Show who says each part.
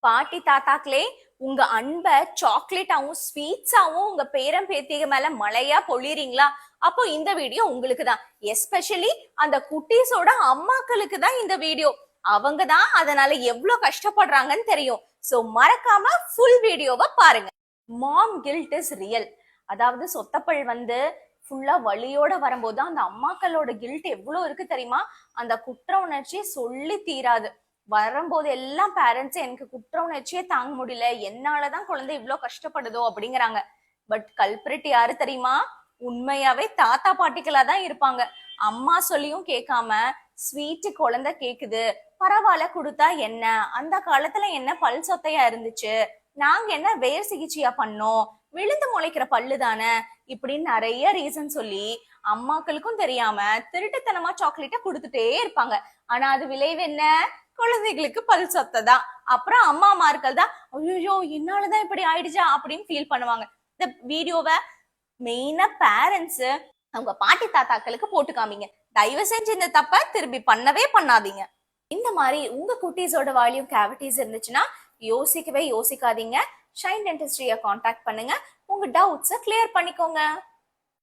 Speaker 1: பாட்டி தாத்தாக்களே, உங்க அன்ப சாக்லேட்டாவும் ஸ்வீட்ஸாவும் உங்க பேரன் பேத்திக மேல மழையா பொழிறீங்களா? அப்போ இந்த வீடியோ உங்களுக்கு தான். எஸ்பெஷலி அந்த குட்டீஸோட அம்மாக்களுக்கு தான் இந்த வீடியோ. அவங்க தான் அதனால எவ்வளவு கஷ்டப்படுறாங்கன்னு தெரியும். சோ மறக்காம ஃபுல் வீடியோவை பாருங்க. மாம் கில்ட் இஸ் ரியல். அதாவது சொத்தப்பல் ஃபுல்லா வலியோட வரும்போது அந்த அம்மாக்களோட கில்ட் எவ்வளவு இருக்கு தெரியுமா? அந்த குற்ற உணர்ச்சி சொல்லி தீராது. வரும்போது எல்லாம் பேரண்ட்ஸ் எனக்கு குற்ற உணர்ச்சியே தாங்க முடியல, என்னாலதான் குழந்தை இவ்வளவு கஷ்டப்படுதோ அப்படிங்கிறாங்க. பட் கல்பிரிட் யாரு தெரியுமா? உண்மையாவே தாத்தா பாட்டிகளா தான் இருப்பாங்க. அம்மா சொல்லியும் கேட்காம ஸ்வீட்டு குழந்தை கேக்குது, பரவாயில்ல கொடுத்தா என்ன, அந்த காலத்துல என்ன பல் சொத்தையா இருந்துச்சு, நாங்க என்ன வேர் சிகிச்சையா பண்ணோம், விழுந்து முளைக்கிற பல்லு தானே, இப்படின்னு நிறைய ரீசன் சொல்லி அம்மாக்களுக்கும் தெரியாம திருட்டுத்தனமா சாக்லேட்டை கொடுத்துட்டே இருப்பாங்க. ஆனா அது விளைவு என்ன? குழந்தைகளுக்கு பல் சொத்தை தான். அப்புறம் அம்மாமார்கள் தான் ஐயோ என்னாலதான் இப்படி ஆயிடுச்சா அப்படின்னு ஃபீல் பண்ணுவாங்க. இந்த வீடியோவை மெயினா பேரண்ட்ஸ் அவங்க பாட்டி தாத்தாக்களுக்கு போட்டு காமிங்க. தயவு செஞ்சு இந்த தப்ப திரும்பி பண்ணவே பண்ணாதீங்க. இந்த மாதிரி உங்க குட்டீஸோட வால்யூம் கேவிட்டிஸ் இருந்துச்சுன்னா யோசிக்கவே யோசிக்காதீங்க. ஷைன் டென்டிஸ்ட்ரியை காண்டாக்ட் பண்ணுங்க. உங்க டவுட்ஸை கிளியர் பண்ணிக்கோங்க.